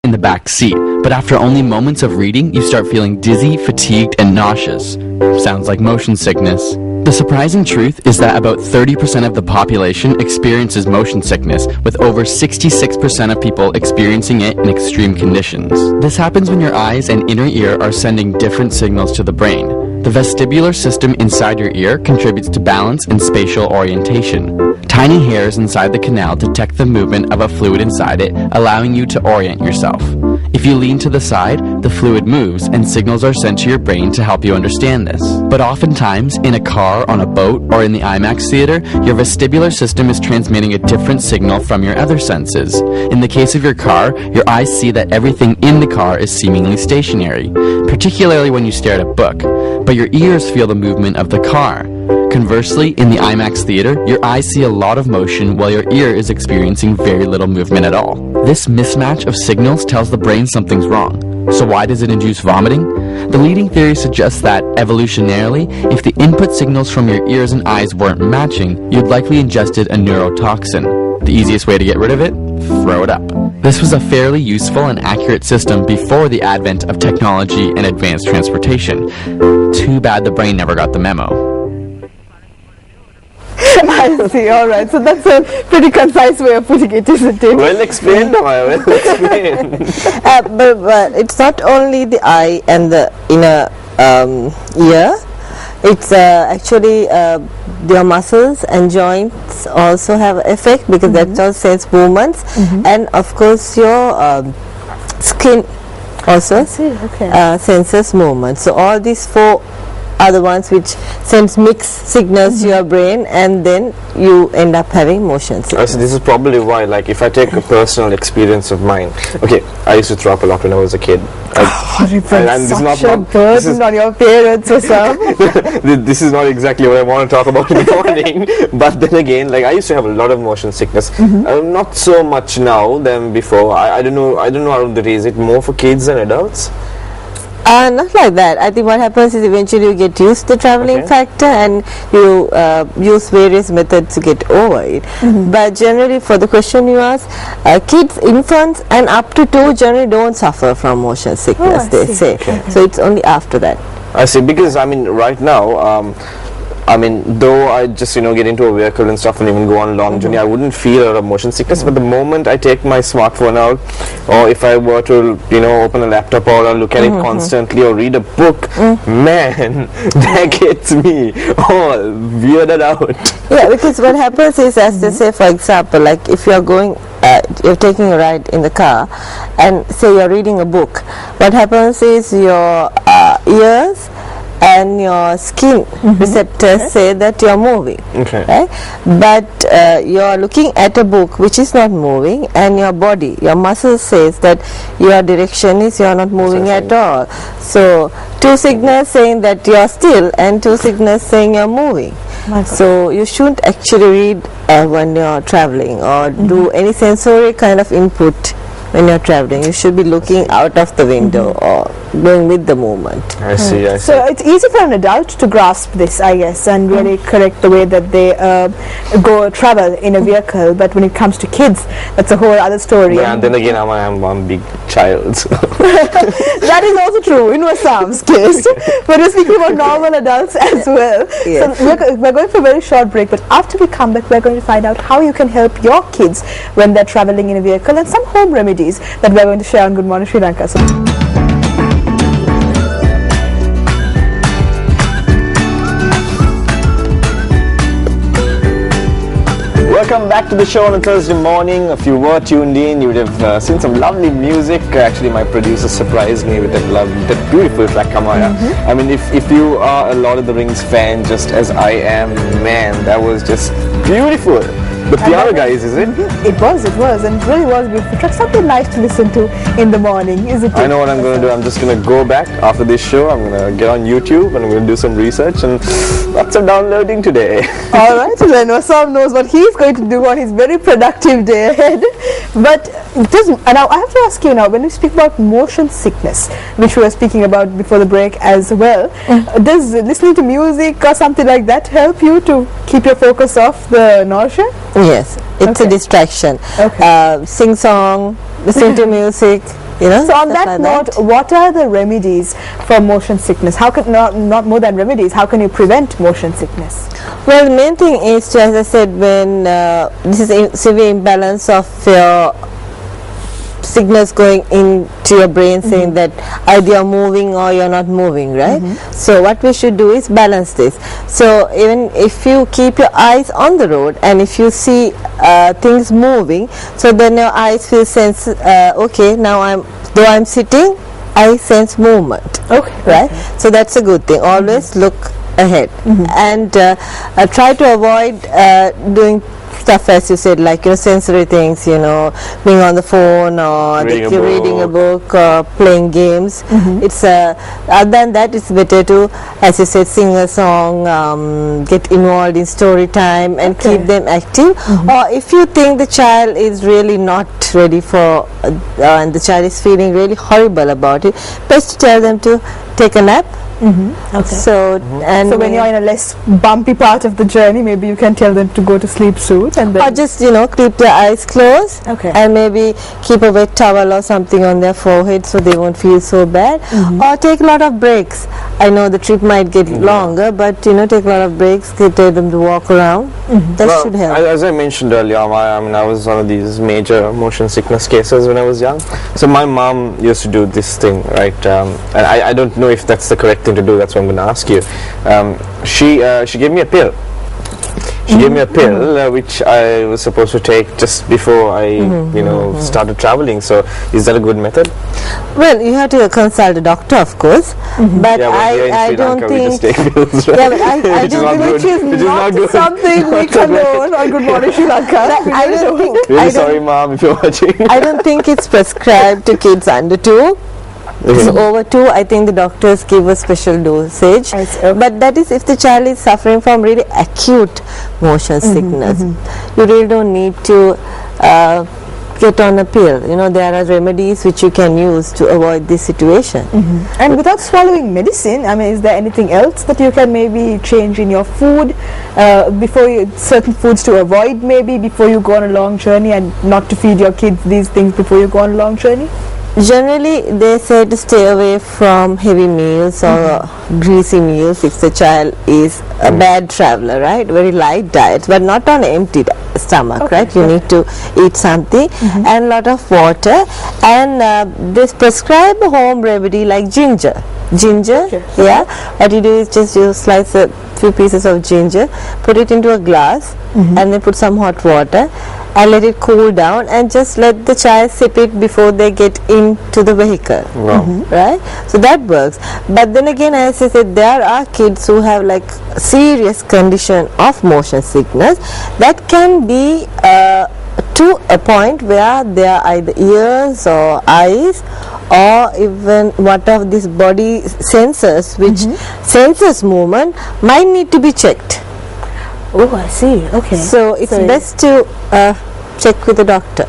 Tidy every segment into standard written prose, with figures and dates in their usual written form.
in the back seat, but after only moments of reading, you start feeling dizzy, fatigued, and nauseous. Sounds like motion sickness. The surprising truth is that about 30% of the population experiences motion sickness, with over 66% of people experiencing it in extreme conditions. This happens when your eyes and inner ear are sending different signals to the brain. The vestibular system inside your ear contributes to balance and spatial orientation. Tiny hairs inside the canal detect the movement of a fluid inside it, allowing you to orient yourself. If you lean to the side, the fluid moves and signals are sent to your brain to help you understand this. But oftentimes, in a car, on a boat, or in the IMAX theater, your vestibular system is transmitting a different signal from your other senses. In the case of your car, your eyes see that everything in the car is seemingly stationary, particularly when you stare at a book, but your ears feel the movement of the car. Conversely, in the IMAX theater, your eyes see a lot of motion while your ear is experiencing very little movement at all. This mismatch of signals tells the brain something's wrong. So why does it induce vomiting? The leading theory suggests that, evolutionarily, if the input signals from your ears and eyes weren't matching, you'd likely ingested a neurotoxin. The easiest way to get rid of it? Throw it up. This was a fairly useful and accurate system before the advent of technology and advanced transportation. Too bad the brain never got the memo. I see, alright. So that's a pretty concise way of putting it, isn't it? Well explained, Maya, well explained. But it's not only the eye and the inner ear. It's actually your muscles and joints also have effect, because that all sense movements, and of course your skin also senses movement. So all these four are the ones which sends mixed signals to your brain, and then you end up having motion sickness. So this is probably why, like, if I take a personal experience of mine, okay, I used to throw up a lot when I was a kid. Such a burden on your parents or something. This is not exactly what I want to talk about in the morning, but then again, like, I used to have a lot of motion sickness. Not so much now than before. I don't know how to raise it more for kids than adults. Not like that. I think what happens is eventually you get used to the traveling factor, and you use various methods to get over it. But generally, for the question you asked, kids, infants and up to 2 generally don't suffer from motion sickness, they say. So it's only after that. I see, because I mean right now, I mean, though I just, get into a vehicle and stuff and even go on a long journey, I wouldn't feel a lot of motion sickness. But the moment I take my smartphone out, or if I were to, open a laptop or look at it constantly or read a book, man, that gets me all weirded out. Yeah, because what happens is, as they say, for example, like if you're going, you're taking a ride in the car, and say you're reading a book, what happens is your ears and your skin receptors say that you're moving, right? But you're looking at a book which is not moving, and your body, your muscles says that your direction is you're not moving at all. So 2 signals saying that you're still, and 2 signals saying you're moving. So you shouldn't actually read when you're traveling, or do any sensory kind of input when you're traveling. You should be looking out of the window or going with the movement. I see. So it's easy for an adult to grasp this, I guess, and really correct the way that they go travel in a vehicle. But when it comes to kids, that's a whole other story. Yeah, and then again, I'm one big child. So. That is also true in Wasam's case. But we're speaking about normal adults as well. Yes. So we're going for a very short break, but after we come back, we're going to find out how you can help your kids when they're traveling in a vehicle, and some home remedies that we're going to share on Good Morning Sri Lanka. So welcome back to the show on a Thursday morning. If you were tuned in, you would have seen some lovely music. Actually, my producer surprised me with that beautiful track, Kamaya. I mean, if you are a Lord of the Rings fan, just as I am, man, that was just beautiful. The piano guys, is it? It was, and it really was beautiful. Track, something nice to listen to in the morning, isn't it? I know what I'm going to do. I'm just going to go back after this show. I'm going to get on YouTube and I'm going to do some research and lots of downloading today. Alright, so then Wasam knows what he's going to do on his very productive day ahead. But now I have to ask you now, when we speak about motion sickness, which we were speaking about before the break as well, does listening to music or something like that help you to keep your focus off the nausea? Yes, it's a distraction. Sing song, listen to music, you know. So on stuff that like note, what are the remedies for motion sickness? How can, not more than remedies, how can you prevent motion sickness? Well, the main thing is to, as I said, when this is a severe imbalance of your signals going into your brain saying that either you're moving or you're not moving, right? So what we should do is balance this. So even if you keep your eyes on the road and if you see things moving, so then your eyes will sense, okay, now though I'm sitting, I sense movement. Okay. Right? So that's a good thing. Always look ahead and try to avoid doing stuff, as you said, like your sensory things, you know, being on the phone or reading a book or playing games. It's other than that, it's better to, as you said, sing a song, get involved in story time and keep them active. Or if you think the child is really not ready for and the child is feeling really horrible about it, best to tell them to take a nap. Okay. So when you're in a less bumpy part of the journey, maybe you can tell them to go to sleep soon, and then or just, you know, keep their eyes closed and maybe keep a wet towel or something on their forehead so they won't feel so bad. Or take a lot of breaks. I know the trip might get longer, but you know, take a lot of breaks, tell them to walk around. That should help. As I mentioned earlier, I was one of these major motion sickness cases when I was young. So my mom used to do this thing, right? And I don't know if that's the correct thing to do. That's what I'm going to ask you. She gave me a pill. She gave me a pill which I was supposed to take just before I, you know, started traveling. So, is that a good method? Well, you have to consult a doctor, of course. But I don't think. We just take pills, right? Yeah, but I don't think which is not something we condone on Good Morning Sri Lanka. I don't think. Really sorry, Mom, if you're watching. I don't think it's prescribed to kids under 2. So over 2, I think the doctors give a special dosage. But that is if the child is suffering from really acute motion sickness. You really don't need to get on a pill. You know, there are remedies which you can use to avoid this situation. And without swallowing medicine, I mean, is there anything else that you can maybe change in your food before you, certain foods to avoid maybe before you go on a long journey, and not to feed your kids these things before you go on a long journey? Generally, they say to stay away from heavy meals or greasy meals if the child is a bad traveler, right? Very light diet, but not on empty stomach, right? You need to eat something and a lot of water. And this prescribe a home remedy like ginger. Yeah. What you do is just you slice a few pieces of ginger, put it into a glass, and then put some hot water and let it cool down, and just let the child sip it before they get into the vehicle. Right? So that works. But then again, as I said, there are kids who have like serious condition of motion sickness that can be to a point where there are either ears or eyes or even what of these body sensors which senses movement might need to be checked. Oh, I see. Okay. So it's best to check with the doctor.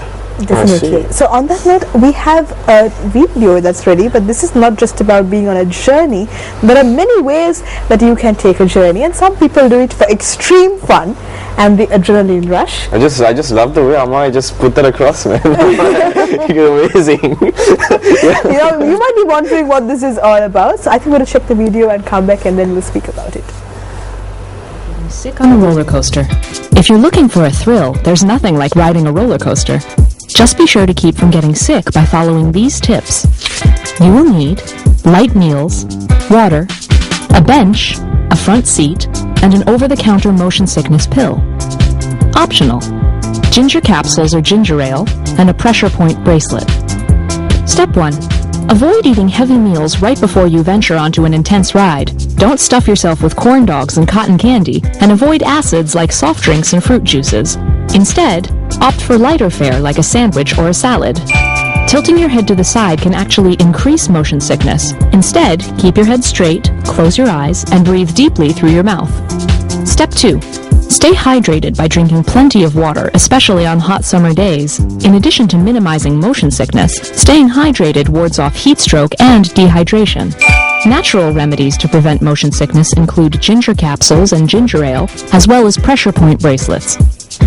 Definitely. So on that note, we have a video that's ready, but this is not just about being on a journey. There are many ways that you can take a journey, and some people do it for extreme fun and the adrenaline rush. I just love the way Amma just put that across, man. You're amazing. You know, you might be wondering what this is all about, so I think we're going to check the video and come back and then we'll speak about it. Sick on a roller coaster. If you're looking for a thrill, there's nothing like riding a roller coaster. Just be sure to keep from getting sick by following these tips. You will need light meals, water, a bench, a front seat, and an over-the-counter motion sickness pill. Optional: ginger capsules or ginger ale, and a pressure point bracelet. Step 1. Avoid eating heavy meals right before you venture onto an intense ride. Don't stuff yourself with corn dogs and cotton candy, and avoid acids like soft drinks and fruit juices. Instead, opt for lighter fare like a sandwich or a salad. Tilting your head to the side can actually increase motion sickness. Instead, keep your head straight, close your eyes, and breathe deeply through your mouth. Step 2. Stay hydrated by drinking plenty of water, especially on hot summer days. In addition to minimizing motion sickness, staying hydrated wards off heat stroke and dehydration. Natural remedies to prevent motion sickness include ginger capsules and ginger ale, as well as pressure point bracelets.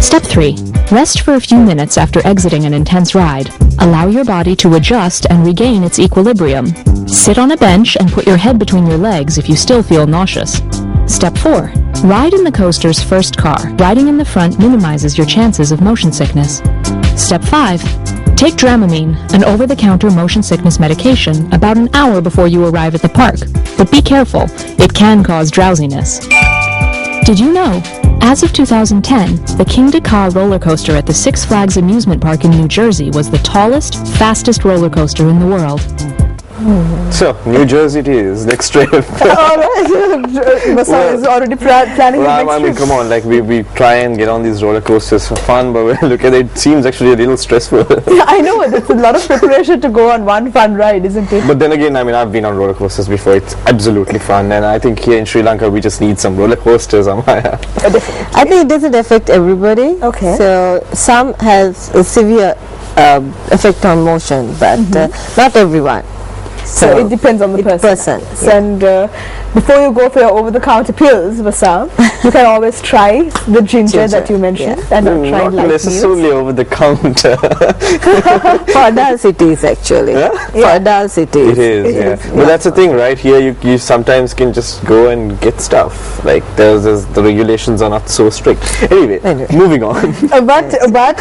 Step 3. Rest for a few minutes after exiting an intense ride. Allow your body to adjust and regain its equilibrium. Sit on a bench and put your head between your legs if you still feel nauseous. Step 4. Ride in the coaster's first car. Riding in the front minimizes your chances of motion sickness. Step 5. Take Dramamine, an over-the-counter motion sickness medication, about an hour before you arrive at the park. But be careful, it can cause drowsiness. Did you know? As of 2010, the King de Ka roller coaster at the Six Flags amusement park in New Jersey was the tallest, fastest roller coaster in the world. So, New Jersey it is, next trip. Alright, Vasam is already planning the Well, next I mean, trip. come on, like we try and get on these roller coasters for fun, but look at it, it seems actually a little stressful. Yeah, I know, it's a lot of preparation to go on one fun ride, isn't it? But then again, I mean, I've been on roller coasters before, it's absolutely fun, and I think here in Sri Lanka we just need some roller coasters, Amaya. I think it doesn't affect everybody. Okay. So some has a severe effect on motion, but not everyone. So it depends on the person. And before you go for your over-the-counter pills, Vasam, you can always try the ginger that you mentioned and try Not light necessarily meals. over the counter. For adults it is actually. For adults it is. It is, yeah. But that's the thing, right? Here you sometimes can just go and get stuff. Like there's the regulations are not so strict. Anyway. Moving on. But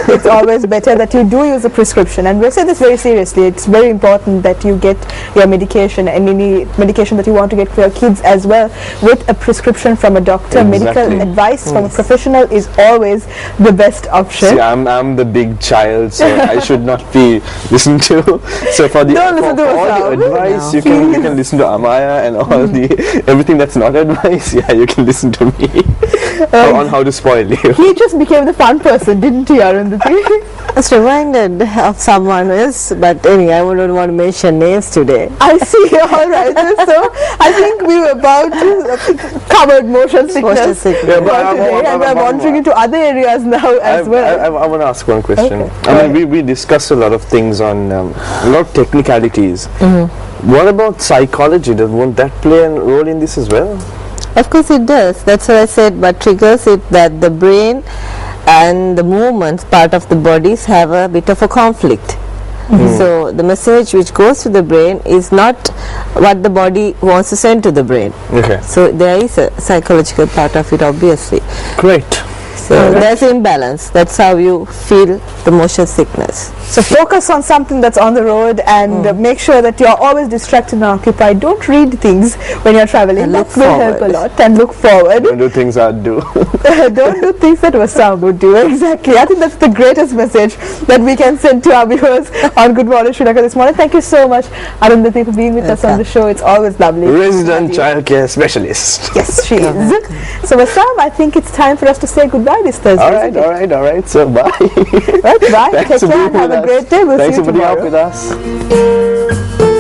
it's always better that you do use a prescription, and we say this very seriously. It's very important that you get your medication and any medication that you want to get for your kids as well with a prescription from a doctor. Exactly. Medical advice from a professional is always the best option. See, I'm the big child, so I should not be listened to. So for the Don't listen to all Vasam. the advice, you can listen to Amaya, and all the everything that's not advice, yeah, you can listen to me on how to spoil you. He just became the fun person, didn't he, Arundhati? I was reminded of someone else, but anyway, I wouldn't want to mention names today. I see. All right. So I think we were about to covered motion sickness, Motion sickness. Yeah, but for today, and we're wandering into other areas now as well. I want to ask one question. Okay. I mean, we discussed a lot of things on a lot of technicalities. What about psychology? Won't that play a role in this as well? Of course it does. That's what I said, but triggers it that the brain and the movements part of the bodies have a bit of a conflict. So the message which goes to the brain is not what the body wants to send to the brain. Okay. So there is a psychological part of it, obviously. Great. So there's imbalance. That's how you feel the motion sickness. So focus on something that's on the road, and make sure that you're always distracted and occupied. Don't read things when you're traveling. And That look will help a forward. lot. And look forward. Don't do things I'd do. Don't do things that Vasam would do. Exactly. I think that's the greatest message that we can send to our viewers on Good Morning Sri Lanka this morning. Thank you so much, Arundhati, for being with us on the show. It's always lovely. Resident childcare specialist. Yes, she is. So Vasam, I think it's time for us to say goodbye this Thursday. All right. So bye. Right, bye. Thanks Take for care being and have with a great day. We'll Thanks see you for putting up tomorrow. with us.